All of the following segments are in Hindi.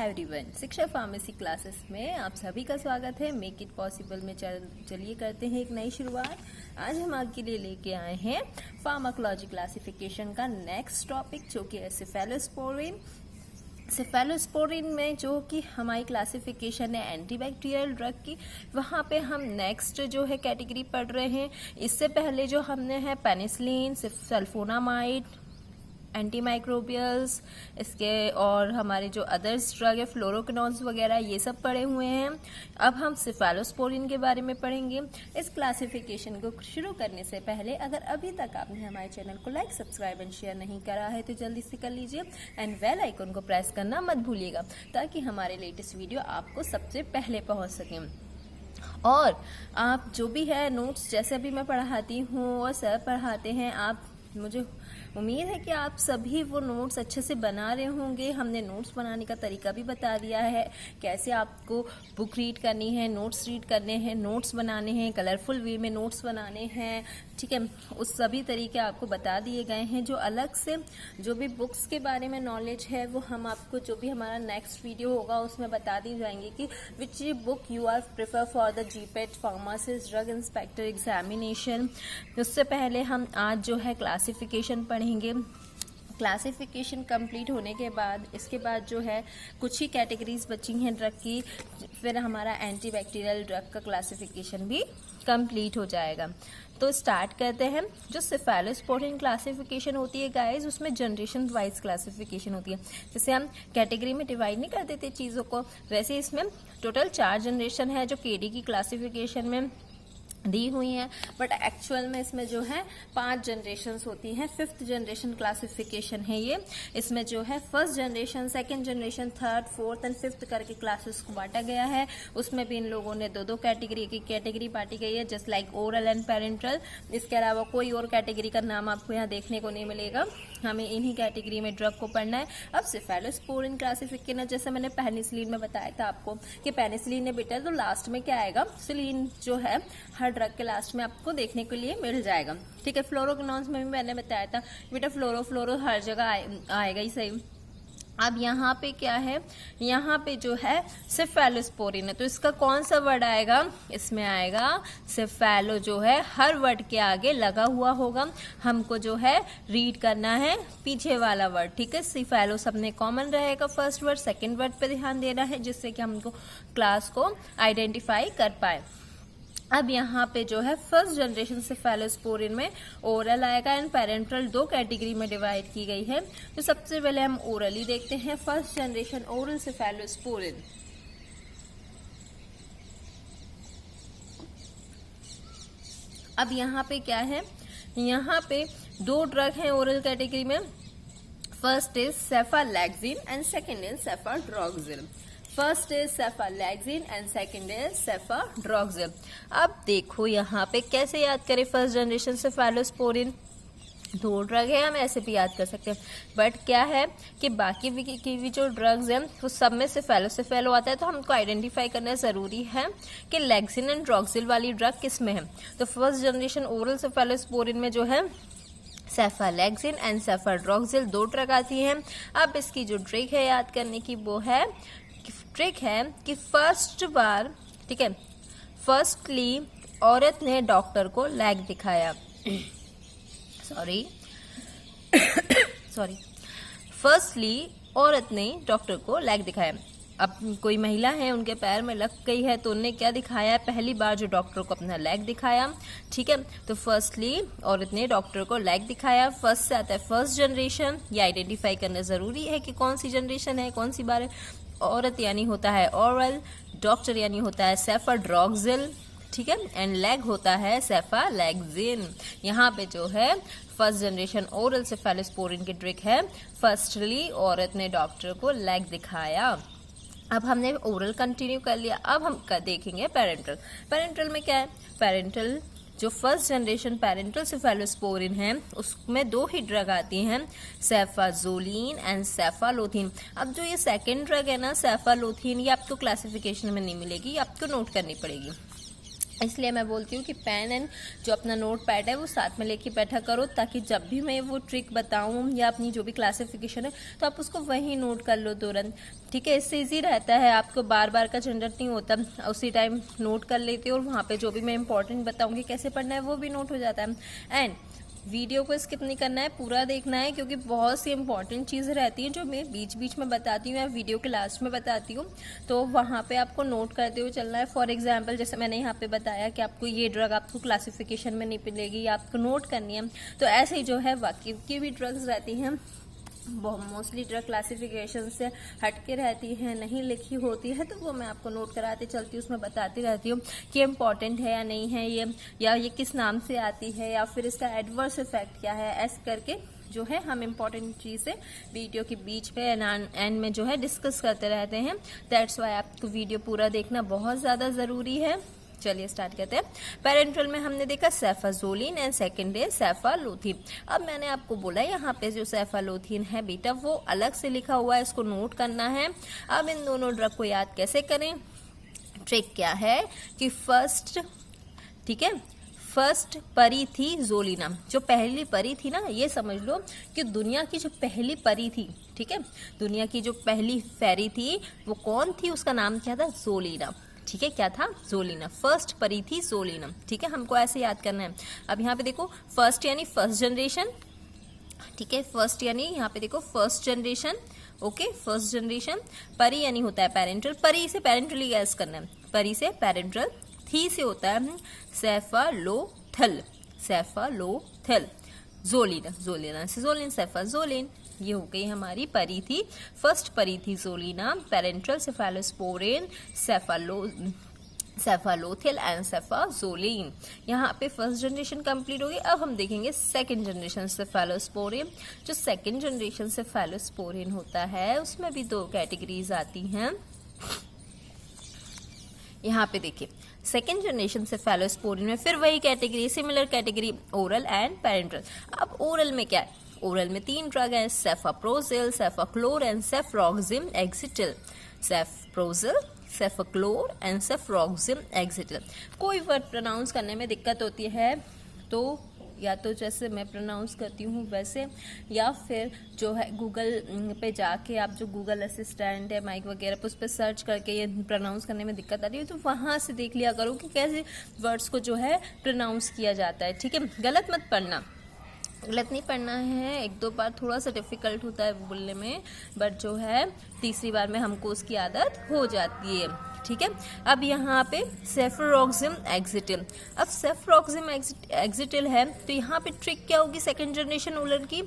हाय एवरीवन, शिक्षा फार्मेसी क्लासेस में आप सभी का स्वागत है। मेक इट पॉसिबल में चलिए करते हैं एक नई शुरुआत। आज हम आपके लिए लेके आए हैं फार्माकोलॉजी क्लासिफिकेशन का नेक्स्ट टॉपिक, जो कि है सेफेलोस्पोरिन। सेफेलोस्पोरिन में जो कि हमारी क्लासिफिकेशन है एंटीबैक्टीरियल ड्रग की, वहाँ पे हम नेक्स्ट जो है कैटेगरी पढ़ रहे हैं। इससे पहले जो हमने है पेनिसिलिन, सल्फोनामाइड, एंटीमाइक्रोबियल्स, इसके और हमारे जो अदर्स ड्रग है फ्लोरोकिनोन्स वगैरह, ये सब पढ़े हुए हैं। अब हम सेफेलोस्पोरिन के बारे में पढ़ेंगे। इस क्लासिफिकेशन को शुरू करने से पहले अगर अभी तक आपने हमारे चैनल को लाइक, सब्सक्राइब एंड शेयर नहीं करा है तो जल्दी से कर लीजिए एंड बेल आइकन को प्रेस करना मत भूलिएगा, ताकि हमारे लेटेस्ट वीडियो आपको सबसे पहले पहुंच सकें। और आप जो भी है नोट्स, जैसे अभी मैं पढ़ाती हूँ और सर पढ़ाते हैं, आप मुझे उम्मीद है कि आप सभी वो नोट्स अच्छे से बना रहे होंगे। हमने नोट्स बनाने का तरीका भी बता दिया है, कैसे आपको बुक रीड करनी है, नोट्स रीड करने हैं, नोट्स बनाने हैं, कलरफुल वे में नोट्स बनाने हैं, ठीक है। उस सभी तरीके आपको बता दिए गए हैं। जो अलग से जो भी बुक्स के बारे में नॉलेज है वो हम आपको, जो भी हमारा नेक्स्ट वीडियो होगा उसमें बता दी जाएंगे कि which book you are prefer for the GPAT pharmacist drug inspector examination. उससे पहले हम आज जो है क्लासिफिकेशन पढ़ेंगे। क्लासिफिकेशन कंप्लीट होने के बाद, इसके बाद जो है कुछ ही कैटेगरीज बची हैं ड्रग की, फिर हमारा एंटीबैक्टीरियल ड्रग का क्लासिफिकेशन भी कंप्लीट हो जाएगा। तो स्टार्ट करते हैं। जो सेफेलोस्पोरिन क्लासिफिकेशन होती है गाइस, उसमें जनरेशन वाइज क्लासिफिकेशन होती है। जैसे हम कैटेगरी में डिवाइड नहीं कर देते चीज़ों को, वैसे इसमें टोटल 4 जनरेशन है जो केडी की क्लासिफिकेशन में दी हुई है, बट एक्चुअल में इसमें जो है 5 जनरेशन्स होती हैं। 5th जनरेशन क्लासिफिकेशन है ये। इसमें जो है first generation, second generation, third, fourth and fifth करके क्लासेस को बांटा गया है। उसमें भी इन लोगों ने 2-2 कैटेगरी की कैटेगरी बांटी गई है, just like oral and parental. इसके अलावा कोई और कैटेगरी का नाम आपको यहाँ देखने को नहीं मिलेगा। हमें इन्हीं कैटेगरी में ड्रग को पढ़ना है। अब सेफेलोस्पोरिन क्लासिफिकेशन, जैसे मैंने पेनिसिलिन में बताया था आपको कि पेनिसिलिन है बेटा, तो लास्ट में क्या आएगा, सिलिन जो है हर ड्रग के लास्ट में आपको देखने के लिए मिल जाएगा, ठीक है। फ्लोरोकिनोन्स में भी मैंने बताया था बेटा, फ्लोरो हर जगह आएगा ही सही। अब यहाँ पे क्या है, यहाँ पे जो है सेफेलोस्पोरिन है, तो इसका कौन सा वर्ड आएगा, इसमें आएगा सेफेलो, जो है हर वर्ड के आगे लगा हुआ होगा। हमको जो है रीड करना है पीछे वाला वर्ड, ठीक है। सेफेलो सब में कॉमन रहेगा फर्स्ट वर्ड, सेकंड वर्ड पे ध्यान देना है, जिससे कि हमको क्लास को आइडेंटिफाई कर पाए। अब यहाँ पे जो है फर्स्ट जनरेशन सेफेलोस्पोरिन में ओरल आएगा एंड पेरेंटल 2 कैटेगरी में डिवाइड की गई है। तो सबसे पहले हम ओरल ही देखते हैं। First generation oral cephalosporin. अब यहाँ पे क्या है, यहाँ पे 2 ड्रग हैं ओरल कैटेगरी में। First is cephalexin and second is cefadroxil. First is cephalexin and second is cefadroxil. अब देखो यहाँ पे कैसे याद करें फर्स्ट जनरेशन सेफेलोस्पोरिन। 2 ड्रग है, हम ऐसे भी याद कर सकते हैं, बट क्या है कि बाकी की भी जो ड्रग्स हैं वो सब में सेफेलो आता है, तो हमको आइडेंटिफाई करना जरूरी है कि लैक्सिन एंड ड्रोक्सिल वाली ड्रग किस में है। तो फर्स्ट जनरेशन ओरल सेफेलोस्पोरिन में जो है सेफालैक्सिन एंड सेफाड्रोक्सिल 2 ड्रग आती हैं। अब इसकी जो ट्रिक है याद करने की, वो है ट्रिक है कि फर्स्ट बार, ठीक है, फर्स्टली औरत ने डॉक्टर को लैग दिखाया फर्स्टली औरत ने डॉक्टर को लैग दिखाया। अब कोई महिला है, उनके पैर में लग गई है, तो उन्होंने क्या दिखाया, पहली बार जो डॉक्टर को अपना लैग दिखाया, ठीक है। तो फर्स्टली औरत ने डॉक्टर को लैग दिखाया। फर्स्ट से आता है फर्स्ट जनरेशन, ये आइडेंटिफाई करना जरूरी है कि कौन सी जनरेशन है, कौन सी बार है। औरत यानी होता है ओरल, डॉक्टर यानी होता है सेफाड्रोक्सिल, ठीक है, एंड लैग होता है सेफालैक्सिन। यहाँ पे जो है फर्स्ट जनरेशन ओरल सेफेलोस्पोरिन की ट्रिक है, फर्स्टली औरत ने डॉक्टर को लैग दिखाया। अब हमने ओरल कंटिन्यू कर लिया। अब हम देखेंगे पेरेंटल। पेरेंटल में क्या है, पेरेंटल जो फर्स्ट जनरेशन पेरेंटल सेफेलोस्पोरिन है, उसमें 2 ही ड्रग आती हैं, सेफाजोलिन एंड सेफालोथिन। अब जो ये सेकेंड ड्रग है ना सेफालोथिन, ये आपको क्लासिफिकेशन में नहीं मिलेगी, ये आपको नोट करनी पड़ेगी। इसलिए मैं बोलती हूँ कि पेन एंड जो अपना नोट पैड है वो साथ में लेके बैठा करो, ताकि जब भी मैं वो ट्रिक बताऊँ या अपनी जो भी क्लासिफिकेशन है तो आप उसको वहीं नोट कर लो तुरंत। ठीक है, इससे इजी रहता है, आपको बार बार का झंझट नहीं होता, उसी टाइम नोट कर लेते हो और वहाँ पे जो भी मैं इंपॉर्टेंट बताऊँगी कैसे पढ़ना है वो भी नोट हो जाता है। एंड वीडियो को स्किप नहीं करना है, पूरा देखना है, क्योंकि बहुत सी इंपॉर्टेंट चीज़ें रहती हैं जो मैं बीच बीच में बताती हूँ या वीडियो के लास्ट में बताती हूँ, तो वहाँ पे आपको नोट करते हुए चलना है। फॉर एग्जांपल जैसे मैंने यहाँ पे बताया कि आपको ये ड्रग आपको क्लासिफिकेशन में नहीं मिलेगी या आपको नोट करनी है, तो ऐसे ही जो है बाकी की भी ड्रग्स रहती हैं, मोस्टली ड्रग क्लासिफिकेशन से हटके रहती है, नहीं लिखी होती है, तो वो मैं आपको नोट कराते चलती हूँ, उसमें बताती रहती हूँ कि इम्पॉर्टेंट है या नहीं है ये, या ये किस नाम से आती है, या फिर इसका एडवर्स इफेक्ट क्या है, ऐसे करके जो है हम इम्पॉर्टेंट चीज़ें वीडियो के बीच पे एंड में जो है डिस्कस करते रहते हैं। दैट्स वाई आपको वीडियो पूरा देखना बहुत ज़्यादा ज़रूरी है। चलिए स्टार्ट करते हैं। पेरेंट्रल में हमने देखा सेफाजोलिन एंड सेकेंड है सेफालोथिन। अब मैंने आपको बोला यहाँ पे जो सेफालोथिन है बेटा वो अलग से लिखा हुआ है, इसको नोट करना है। अब इन दोनों ड्रग को याद कैसे करें? ट्रिक क्या है कि फर्स्ट, ठीक है, फर्स्ट परी थी जोलिना, जो पहली परी थी ना, ये समझ लो कि दुनिया की जो पहली परी थी, ठीक है, दुनिया की जो पहली फेरी थी वो कौन थी, उसका नाम क्या था? जोलिना। ठीक है, क्या था? जोलिना। फर्स्ट परी थी जोलिना। ठीक है, हमको ऐसे याद करना है। अब यहाँ पे देखो फर्स्ट यानी फर्स्ट जनरेशन, ठीक है, फर्स्ट यानी यहाँ पे देखो first generation, okay, first generation. Pari यानी होता है पेरेंटल, परी से पेरेंटली गैस करना है, परी से पेरेंटल, थी से होता है सेफालोथल, सेफालोथल, जोलिना, जोलिना से जोलिन, सेफाजोलिन। ये हो गई हमारी परी थी, फर्स्ट परी थी जोलिना, पेरेंट्रल सेफालोस्पोरिन, सेफालोथिल एंड सेफाजोलिन। यहाँ पे फर्स्ट जनरेशन कंप्लीट हो गई। अब हम देखेंगे सेकंड जनरेशन सेफालोस्पोरिन। जो सेकंड जनरेशन सेफालोस्पोरिन होता है उसमें भी दो कैटेगरीज आती हैं। यहाँ पे देखिए सेकेंड जनरेशन सेफालोस्पोरिन में फिर वही category, similar category, oral and parenteral. अब ओरल में क्या है? ओरल में 3 ड्रग है, सेफाप्रोजिल, सेफाक्लोर एंड सेफ्रॉक्सिम एक्सिटिल, सेफ्रोजिल, सेफाक्लोर एंड सेफ्रॉक्सिम एक्सिटिल। कोई वर्ड प्रोनाउंस करने में दिक्कत होती है तो या तो जैसे मैं प्रोनाउंस करती हूँ वैसे, या फिर जो है गूगल पे जाके आप जो गूगल असिस्टेंट है माइक वगैरह पे उस पर सर्च करके ये प्रोनाउंस करने में दिक्कत आ रही है तो वहाँ से देख लिया करो कि कैसे वर्ड्स को जो है प्रोनाउंस किया जाता है। ठीक है, गलत मत पढ़ना, गलत नहीं पढ़ना है। 1-2 बार थोड़ा सा डिफिकल्ट होता है बोलने में, बट जो है तीसरी बार में हमको उसकी आदत हो जाती है। ठीक है, अब यहाँ पे सेफ्रॉक्सिम एक्सिटिल। अब सेफ्रॉक्सिम एक्सिटिल है तो यहाँ पे ट्रिक क्या होगी सेकेंड जनरेशन ओरल की?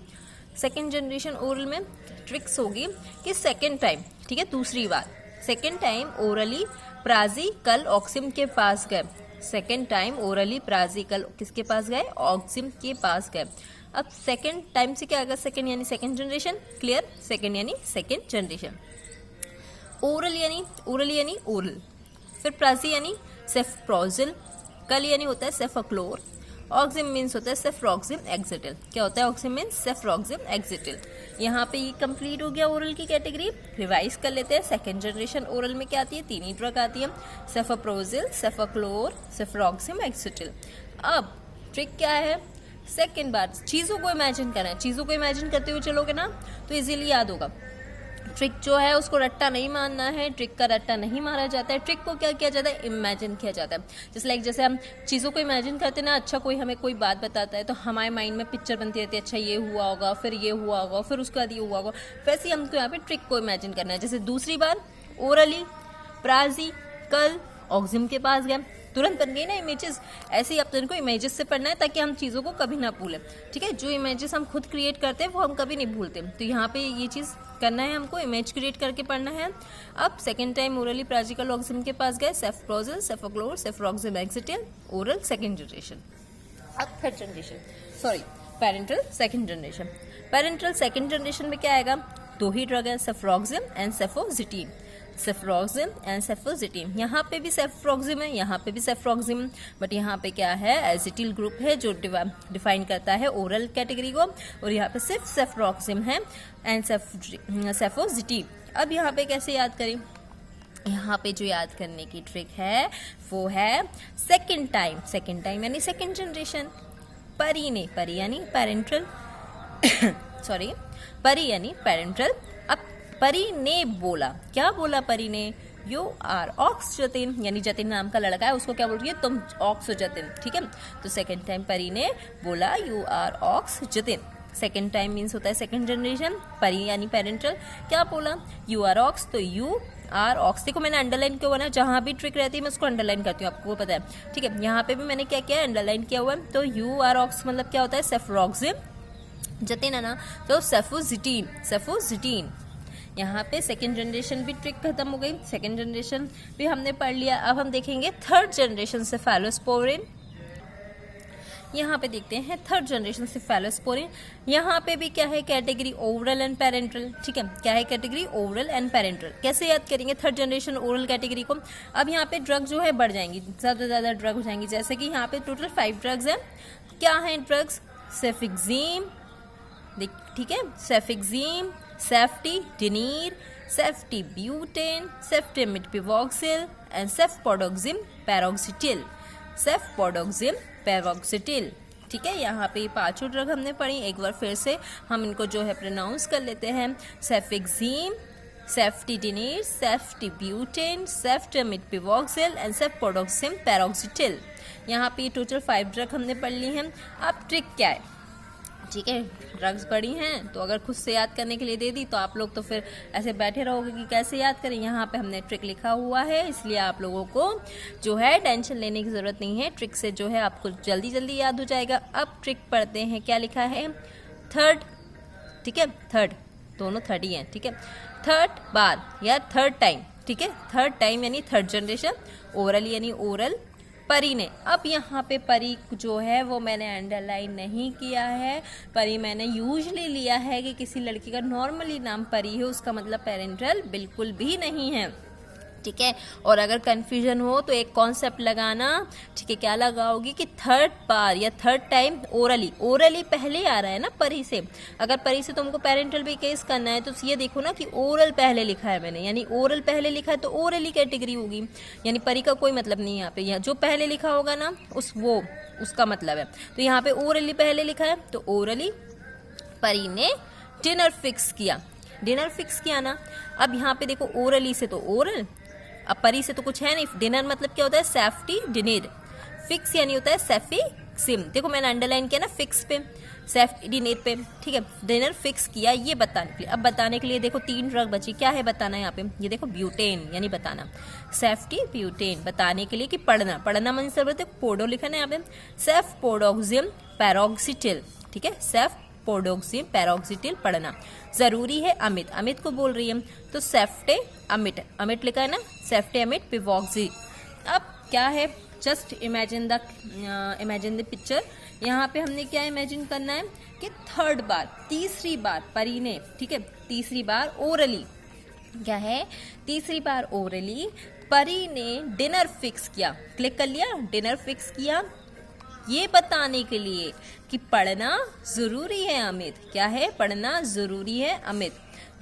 सेकेंड जनरेशन ओरल में ट्रिक्स होगी कि सेकेंड टाइम, ठीक है, दूसरी बार, सेकेंड टाइम ओरली प्राजिकल ऑक्सिम के पास गए, सेकेंड टाइम ओरली प्राजिकल किसके पास गए? ऑक्सिम के पास गए। अब सेकेंड टाइम से क्या आएगा? सेकेंड यानी सेकेंड जनरेशन, क्लियर, सेकेंड यानी सेकेंड जनरेशन। ओरल यानी ओरल, फिर प्राजी यानी सेफ्रोजिल, कल यानी होता है सेफाक्लोर, ऑक्सिम मीन्स होता है सेफ्रॉक्सिम एक्सिटिल। क्या होता है? ऑक्सिम मीन्स सेफ्रॉक्सिम एक्सिटिल। यहाँ पे ये कंप्लीट हो गया ओरल की कैटेगरी। रिवाइज कर लेते हैं, सेकेंड जनरेशन ओरल में क्या आती है? 3 ही ड्रग आती है, सेफाप्रोजिल, सेफाक्लोर, सेफ्रॉक्सिम एक्सिटिल। अब ट्रिक क्या है? सेकेंड बार चीज़ों को इमेजिन करना है, चीज़ों को इमेजिन करते हुए चलोगे ना तो इजीली याद होगा। ट्रिक जो है उसको रट्टा नहीं मारना है, ट्रिक का रट्टा नहीं मारा जाता है, ट्रिक को क्या किया जाता है? इमेजिन किया जाता है। जैसे हम चीज़ों को इमेजिन करते हैं ना, अच्छा कोई हमें कोई बात बताता है तो हमारे माइंड में पिक्चर बनती रहती है, अच्छा ये हुआ होगा, फिर ये हुआ होगा, फिर उसके बाद ये हुआ होगा। वैसे ही हमको यहाँ पे ट्रिक को इमेजिन करना है। जैसे दूसरी बार ओरली प्राजी कल ऑक्सिम के पास गए, तुरंत बन गई ना इमेजेस। ऐसे ही अपन को इमेजेस से पढ़ना है ताकि हम चीज़ों को कभी ना भूलें। ठीक है, जो इमेजेस हम खुद क्रिएट करते हैं वो हम कभी नहीं भूलते, तो यहाँ पे ये चीज़ करना है, हमको इमेज क्रिएट करके पढ़ना है। अब सेकेंड टाइम ओरली प्राजिकल ऑक्सिम के पास गए, सेफ्रोजिल, सेफाक्लोर, सेफ्रॉक्सिम एक्सिटिल, ओरल सेकेंड जनरेशन। अब third generation, sorry parental second generation. Parental second generation में क्या आएगा? 2 ही ड्रग है, सेफ्रॉक्सिम एंड सेफोजिटीन, सेफ्रॉक्सिम एंड सेफोजिटीन। यहाँ पे भी सेफ्रॉक्सिम है, यहाँ पे भी सेफ्रॉक्सिम, बट यहाँ पे क्या है? एसिटिल ग्रुप है जो डिफाइन करता है ओरल कैटेगरी को, और यहाँ पे सिर्फ सेफ्रॉक्सिम है एंड सेफोजिटीन। अब यहाँ पे कैसे याद करें? यहाँ पे जो याद करने की ट्रिक है वो है सेकंड टाइम यानी सेकंड जनरेशन। परी यानी पेरेंटल सॉरी, परी यानी पेरेंटल। अब परी ने बोला, क्या बोला परी ने? यू आर ऑक्स जतिन, यानी जतिन नाम का लड़का है, उसको क्या बोल रही है? तुम ऑक्स हो जतिन, ठीक है। तो सेकंड टाइम परी ने बोला you are ox Jatin. Second time means होता है सेकंड जनरेशन। परी यानी पेरेंटल, क्या बोला? यू आर ऑक्स, तो यू आर ऑक्स। देखो मैंने अंडरलाइन क्यों बना, जहां भी ट्रिक रहती है मैं उसको अंडरलाइन करती हूँ, आपको पता है, ठीक है। यहाँ पे भी मैंने क्या किया है, अंडरलाइन किया हुआ है। तो यू आर ऑक्स मतलब क्या होता है? सेफ्रॉक्सिम जतिन है ना, तो सेफुजिटीन। यहाँ पे सेकेंड जनरेशन भी ट्रिक खत्म हो गई, सेकेंड जनरेशन भी हमने पढ़ लिया। अब हम देखेंगे थर्ड जनरेशन सेफेलोस्पोरिन। यहाँ पे देखते हैं थर्ड जनरेशन सेफेलोस्पोरिन। यहाँ पे भी क्या है? कैटेगरी ओरल एंड पेरेंटल, ठीक है। क्या है कैटेगरी? Oral and parental. कैसे याद करेंगे थर्ड जनरेशन ओरल कैटेगरी को? अब यहाँ पे ड्रग जो है बढ़ जाएंगी, ज्यादा से ज्यादा ड्रग हो जाएंगी। जैसे कि यहाँ पे टोटल 5 ड्रग्स है। क्या है ड्रग्स? सेफिक्जीम, ठीक है, सेफिक्जीम, सेफ्टिडिनीर, सेफ्टिब्यूटेन, सेफ्टिमिडपिवॉक्सिल एंड सेफपोडोक्सिम पैरोक्सिटिल, ठीक है। यहाँ पे 5 ड्रग हमने पढ़ी, एक बार फिर से हम इनको जो है प्रोनाउंस कर लेते हैं। सेफिक्जीम, सेफ्टिडिनीर, सेफ्टिब्यूटेन, सेफ्टिमिडपिवॉक्सिल एंड सेफपोडोक्सिम पैरोक्सिटिल। यहाँ पे टोटल 5 ड्रग हमने पढ़ ली हैं। अब ट्रिक क्या है? ठीक है, ड्रग्स पढ़ी हैं तो अगर खुद से याद करने के लिए दे दी तो आप लोग तो फिर ऐसे बैठे रहोगे कि कैसे याद करें। यहाँ पे हमने ट्रिक लिखा हुआ है, इसलिए आप लोगों को जो है टेंशन लेने की जरूरत नहीं है। ट्रिक से जो है आपको जल्दी जल्दी याद हो जाएगा। अब ट्रिक पढ़ते हैं, क्या लिखा है? थर्ड, ठीक है, थर्ड, दोनों थर्ड ही हैं, ठीक है। थर्ड बार या थर्ड टाइम, ठीक है, थर्ड टाइम यानी थर्ड जनरेशन। ओरल यानी ओरल, परी ने। अब यहाँ पे परी जो है वो मैंने अंडरलाइन नहीं किया है। परी मैंने यूजली लिया है कि किसी लड़की का नॉर्मली नाम परी है, उसका मतलब पेरेंटल बिल्कुल भी नहीं है, ठीक है। और अगर कंफ्यूजन हो तो एक कॉन्सेप्ट लगाना, ठीक है। क्या लगाओगी कि थर्ड बार या थर्ड टाइम ओरली पहले आ रहा है ना परी से। अगर परी से तुमको पेरेंटल भी केस करना है तो ये देखो ना कि ओरल पहले लिखा है मैंने, यानी ओरल पहले लिखा है तो ओरली कैटेगरी होगी, यानी परी का कोई मतलब नहीं है यहाँ पे। यहाँ जो पहले लिखा होगा ना उसका मतलब है। तो यहाँ पे ओरली पहले लिखा है तो ओरली। परी ने डिनर फिक्स किया ना। अब यहाँ पे देखो ओरली से तो ओरल, अब परी से तो कुछ है नहीं। डिनर मतलब क्या होता है? Safety dinner. फिक्स यानी होता है सेफिक्सिम। देखो मैंने अंडरलाइन किया ना, फिक्स पे, सेफ्टी डिनर पे, ठीक है। डिनर फिक्स किया, ये बताने के लिए। अब बताने के लिए देखो 3 ड्रग बची, क्या है बताना यहाँ पे? ये देखो ब्यूटेन यानी बताना, सेफ्टी ब्यूटेन बताने के लिए कि पढ़ना मन से बोलते, पोडो लिखा ना यहाँ पे, सेफपोडोक्सिम पैरोक्सिटिल, ठीक है। सेफपोडोक्सिम पैरोक्सिटिल पढ़ना जरूरी है। अमित को बोल रही है तो सेफ्टे अमिट लिखा है ना, सेफ्टे अमिट पिवॉक्सी। अब क्या है? Just imagine the picture. यहाँ पे हमने क्या इमेजिन करना है कि थर्ड बार, तीसरी बार परी ने, ठीक है, तीसरी बार ओरली, क्या है? तीसरी बार ओरली परी ने डिनर फिक्स किया। क्लिक कर लिया, डिनर फिक्स किया, ये बताने के लिए कि पढ़ना जरूरी है अमित। क्या है? पढ़ना जरूरी है अमित,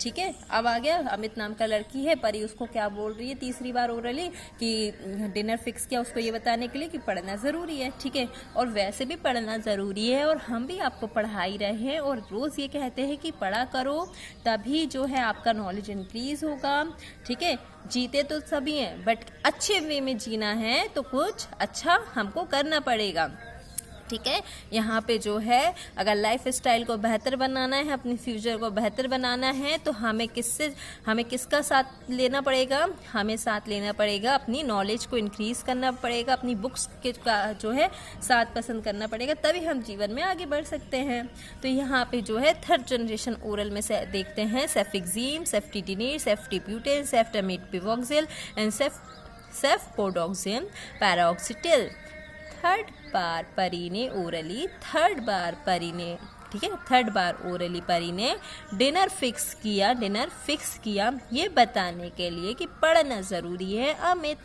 ठीक है। अब आ गया, अमित नाम का लड़की है, परी उसको क्या बोल रही है तीसरी बार ओरली कि डिनर फिक्स किया, उसको ये बताने के लिए कि पढ़ना जरूरी है, ठीक है। और वैसे भी पढ़ना जरूरी है और हम भी आपको पढ़ा ही रहे हैं और रोज ये कहते हैं कि पढ़ा करो, तभी जो है आपका नॉलेज इंक्रीज होगा, ठीक है। जीते तो सभी हैं बट अच्छे वे में जीना है तो कुछ अच्छा हमको करना पड़ेगा, ठीक है। यहाँ पे जो है अगर लाइफ स्टाइल को बेहतर बनाना है, अपने फ्यूचर को बेहतर बनाना है तो हमें किसका साथ लेना पड़ेगा? हमें साथ लेना पड़ेगा, अपनी नॉलेज को इंक्रीज करना पड़ेगा, अपनी बुक्स के का जो है साथ पसंद करना पड़ेगा, तभी हम जीवन में आगे बढ़ सकते हैं। तो यहाँ पे जो है थर्ड जनरेशन ओरल में से देखते हैं सेफिक्जीम, सेफ्टिडिनीर, सेफ्टिब्यूटेन, सेफ्टिमिडपिवॉक्सिल एंड सेफपोडोक्सिम पैरोक्सिटिल। थर्ड बार परी ने ओरली, थर्ड बार परी ने, ठीक है, थर्ड बार ओरली परी ने डिनर फिक्स किया ये बताने के लिए कि पढ़ना जरूरी है अमित,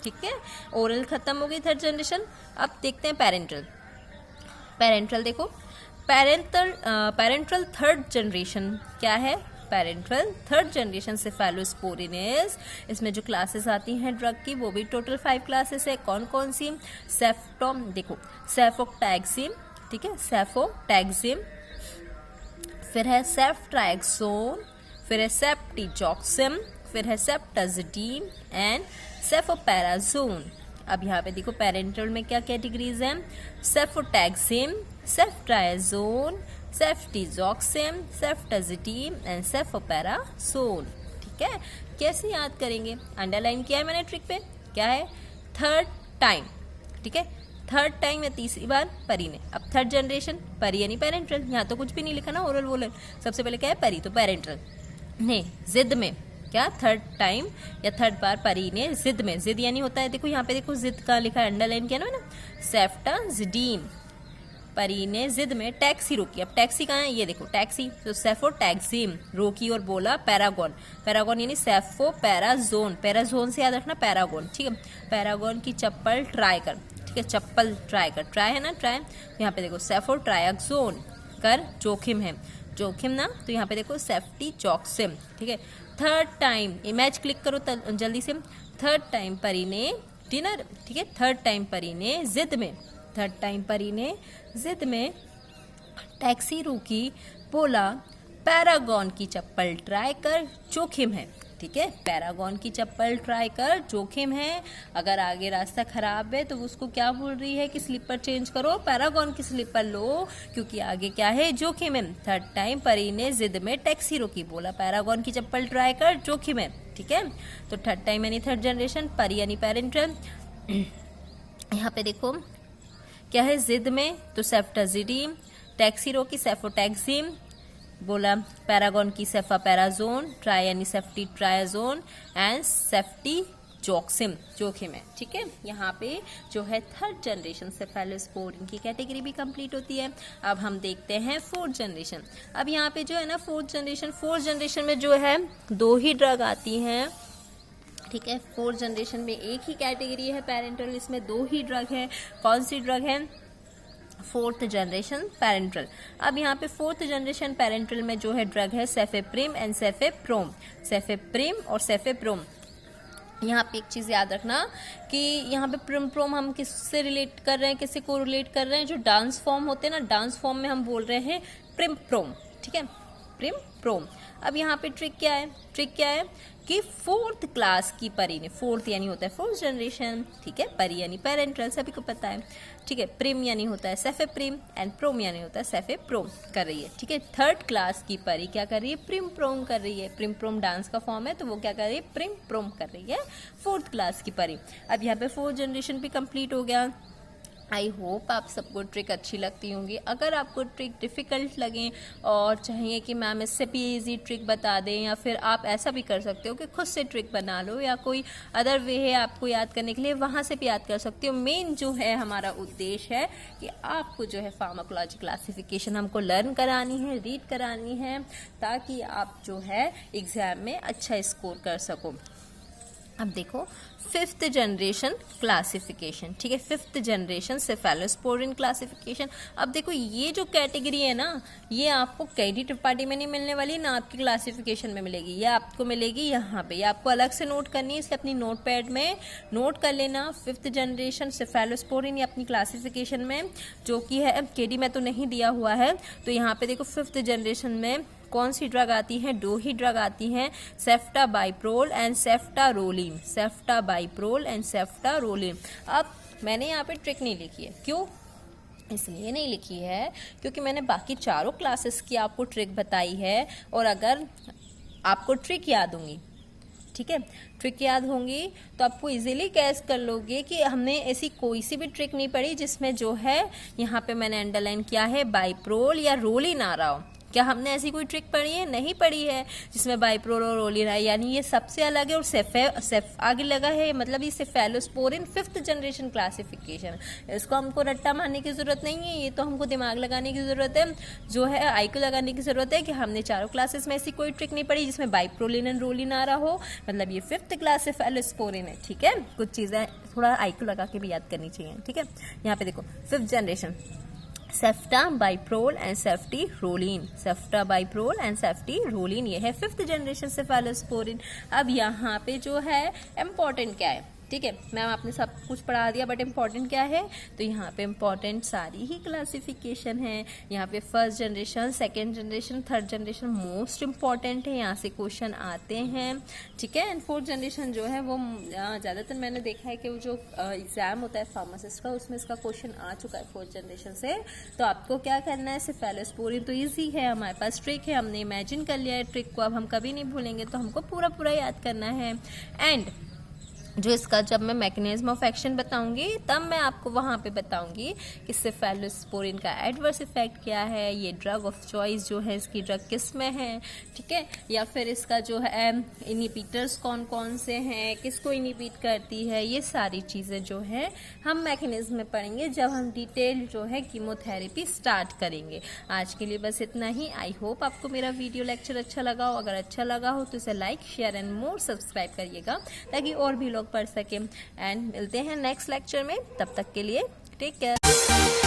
ठीक है। ओरल खत्म हो गई थर्ड जनरेशन। अब देखते हैं पेरेंटल देखो, पेरेंटल थर्ड जनरेशन क्या है? Parenteral. Third generation cephalosporin is, इसमें जो क्लासेस आती हैं ड्रग की वो भी टोटल 5 क्लासेस है। कौन कौन सी? सेफ्टोम, देखो सेफोटैक्सिम, ठीक है, सेफोटैक्सिम, फिर है सेफ्ट्राक्सोन, फिर है सेफ्टिजॉक्सिम, फिर है सेफ्टाजिडीन एंड सेफोपैराजोन। अब यहाँ पे देखो पेरेंट्रल में क्या कैटेगरीज हैं? Cefotaxime, ceftriaxone, ceftizoxime, ceftazidime and cefoperazone. ठीक है, कैसे याद करेंगे? अंडरलाइन किया है मैंने ट्रिक पे, क्या है? थर्ड टाइम, ठीक है, थर्ड टाइम या तीसरी बार परी ने। अब थर्ड जनरेशन परी यानी पेरेंट्रल, यहाँ तो कुछ भी नहीं लिखा ना, ओरल वोरल, सबसे पहले क्या है? परी, तो पेरेंट्रल ने जिद में क्या? थर्ड टाइम या थर्ड बार परी ने जिद में, जिद यानी होता है, देखो यहाँ पे देखो जिद का लिखा है, अंडरलाइन किया ना, सेफ्टाजिडीन, परी ने जिद में टैक्सी रोकी। अब टैक्सी कहाँ है? ये देखो टैक्सी, तो सेफोटैक्सिम रोकी और बोला पैरागॉन, पैरागॉन यानी सेफोपैराजोन, पैराजोन से याद रखना पैरागॉन, ठीक है, पैरागॉन की चप्पल ट्राई कर, ठीक है, चप्पल ट्राई कर, ट्राई है ना, ट्राई, यहाँ पे देखो सेफोट्रायक्सोन कर, जोखिम है, जोखिम ना, तो यहाँ पे देखो सेफ्टिजॉक्सिम, ठीक है। थर्ड टाइम इमेज क्लिक करो जल्दी से। थर्ड टाइम परी ने डिनर, ठीक है, थर्ड टाइम परी ने जिद में, थर्ड टाइम परी ने जिद में टैक्सी रोकी, बोला पैरागॉन की चप्पल ट्राई कर, जोखिम है, ठीक है, पैरागॉन की चप्पल ट्राई कर, जोखिम है। अगर आगे रास्ता खराब है तो उसको क्या बोल रही है कि स्लीपर चेंज करो, पैरागॉन की स्लीपर लो, क्योंकि आगे क्या है? जोखिम है। थर्ड टाइम परी ने जिद में टैक्सी रोकी, बोला पैरागॉन की चप्पल ट्राई कर, जोखिम है, ठीक है। तो थर्ड टाइम यानी थर्ड जनरेशन, परी यानी पेरेंट्रल। यहाँ पे देखो क्या है? जिद में तो सेफ्टाजिडीन, टैक्सी रोकी सेफोटैक्सिम, बोला पैरागॉन की सेफापैराजोन, ट्राई यानी सेफ्टी ट्रायाजोन एंड सेफ्टिजॉक्सिम, जोखिम है, ठीक है। यहाँ पे जो है थर्ड जनरेशन सेफेलोस्पोरिन की कैटेगरी भी कंप्लीट होती है। अब हम देखते हैं फोर्थ जनरेशन। अब यहाँ पे जो है ना फोर्थ जनरेशन में जो है 2 ही ड्रग आती हैं, ठीक है। फोर्थ जनरेशन में एक ही कैटेगरी है पेरेंट्रल, इसमें 2 ही ड्रग है। कौन सी ड्रग है? Fourth generation parenteral. अब यहाँ पे फोर्थ जनरेशन पेरेंट्रल में जो है ड्रग है सेफेप्रिम एंड सेफेप्रोम, सेफेप्रिम और सेफेप्रोम। यहाँ पे एक चीज याद रखना कि यहाँ पे प्रिम प्रोम हम किससे रिलेट कर रहे हैं, किससे को रिलेट कर रहे हैं? जो डांस फॉर्म होते हैं ना, डांस फॉर्म में हम बोल रहे हैं प्रिम प्रोम, ठीक है, प्रिम प्रोम। अब यहाँ पे ट्रिक क्या है? ट्रिक क्या है कि फोर्थ क्लास की परी ने, फोर्थ यानी होता है फोर्थ जनरेशन, ठीक है, परी यानी पेरेंट्रल, सभी को पता है, ठीक है। प्रिम यानी होता है सेफेप्रिम एंड प्रोम यानी होता है सेफेप्रोम कर रही है, ठीक है। थर्ड क्लास की परी क्या कर रही है? प्रिम प्रोम कर रही है। प्रिम प्रोम डांस का फॉर्म है, तो वो क्या कर रही है? प्रिम प्रोम कर रही है फोर्थ क्लास की परी। अब यहाँ पे फोर्थ जनरेशन भी कंप्लीट हो गया। आई होप आप सबको ट्रिक अच्छी लगती होंगी। अगर आपको ट्रिक डिफ़िकल्ट लगे और चाहिए कि मैम इससे भी इजी ट्रिक बता दें, या फिर आप ऐसा भी कर सकते हो कि खुद से ट्रिक बना लो, या कोई अदर वे है आपको याद करने के लिए, वहाँ से भी याद कर सकते हो। मेन जो है हमारा उद्देश्य है कि आपको जो है फार्माकोलॉजी क्लासिफिकेशन हमको लर्न करानी है, रीड करानी है, ताकि आप जो है एग्जाम में अच्छा स्कोर कर सको। अब देखो फिफ्थ जनरेशन क्लासिफिकेशन, ठीक है, फिफ्थ जनरेशन सेफेलोस्पोरिन क्लासिफिकेशन। अब देखो ये जो कैटेगरी है ना, ये आपको क्रेडिट पार्टी में नहीं मिलने वाली, ना आपकी क्लासिफिकेशन में मिलेगी, ये आपको मिलेगी यहाँ पे। ये आपको अलग से नोट करनी है, इसलिए अपनी नोट पैड में नोट कर लेना। फिफ्थ जनरेशन सेफेलोस्पोरिन ये अपनी क्लासिफिकेशन में, जो कि है केडी में तो नहीं दिया हुआ है, तो यहाँ पे देखो फिफ्थ जनरेशन में कौन सी ड्रग आती हैं? 2 ही ड्रग आती हैं, सेफ्टाबाइप्रोल एंड सेफ्टारोलिन, सेफ्टाबाइप्रोल एंड सेफ्टारोलिन। अब मैंने यहाँ पे ट्रिक नहीं लिखी है, क्यों? इसलिए नहीं लिखी है क्योंकि मैंने बाकी चारों क्लासेस की आपको ट्रिक बताई है, और अगर आपको ट्रिक याद होंगी, ठीक है, ट्रिक याद होंगी तो आपको इजीली कैच कर लोगे कि हमने ऐसी कोई सी भी ट्रिक नहीं पढ़ी जिसमें जो है यहाँ पे मैंने अंडरलाइन किया है बाइप्रोल या रोलिन आ रहा हो। क्या हमने ऐसी कोई ट्रिक पढ़ी है? नहीं पढ़ी है जिसमें बाइप्रोल और रोलिन है, यानी ये सबसे अलग है। और सेफ आगे लगा है, मतलब ये सेफेलोस्पोरिन फिफ्थ जनरेशन क्लासिफिकेशन। इसको हमको रट्टा मारने की जरूरत नहीं है, ये तो हमको दिमाग लगाने की जरूरत है, जो है आई को लगाने की जरूरत है कि हमने चारों क्लासेस में ऐसी कोई ट्रिक नहीं पढ़ी जिसमें बाइप्रोलिन एंड रोलिन आ रहा हो, मतलब ये फिफ्थ क्लास सेफेलोस्पोरिन है, ठीक है। कुछ चीजें थोड़ा आई को लगा के भी याद करनी चाहिए, ठीक है। यहाँ पे देखो फिफ्थ जनरेशन, सेफ्टा बाइप्रोल एंड सेफ्टिरोलिन, सेफ्टा बाइप्रोल एंड सेफ्टिरोलिन, ये है 5th जनरेशन सेफेलोस्पोरिन। अब यहाँ पे जो है इम्पोर्टेंट क्या है, ठीक है, मैम आपने सब कुछ पढ़ा दिया, बट इम्पॉर्टेंट क्या है, तो यहाँ पे इम्पॉर्टेंट सारी ही क्लासिफिकेशन है। यहाँ पे 1st generation, 2nd generation, 3rd generation most important है, यहाँ से क्वेश्चन आते हैं, ठीक है। एंड 4th जनरेशन जो है वो ज़्यादातर मैंने देखा है कि वो जो एग्जाम होता है फार्मासिस्ट का, उसमें इसका क्वेश्चन आ चुका है 4th जनरेशन से। तो आपको क्या करना है, सेफेलोस्पोरिन तो ईजी है, हमारे पास ट्रिक है, हमने इमेजिन कर लिया है ट्रिक को, अब हम कभी नहीं भूलेंगे, तो हमको पूरा पूरा याद करना है। एंड जो इसका जब मैं मैकेनिज्म ऑफ एक्शन बताऊंगी तब मैं आपको वहां पे बताऊंगी कि सेफेलोस्पोरिन का एडवर्स इफेक्ट क्या है, ये ड्रग ऑफ चॉइस जो है इसकी ड्रग किस में है, ठीक है, या फिर इसका जो है इनिबिटर्स कौन कौन से हैं, किसको इनिबिट करती है, ये सारी चीज़ें जो है हम मैकेनिज्म में पढ़ेंगे जब हम डिटेल जो है कीमोथेरेपी स्टार्ट करेंगे। आज के लिए बस इतना ही। आई होप आपको मेरा वीडियो लेक्चर अच्छा लगा हो, अगर अच्छा लगा हो तो इसे like, share and more subscribe करिएगा ताकि और भी लोग पढ़ सके। एंड मिलते हैं नेक्स्ट लेक्चर में, तब तक के लिए टेक केयर।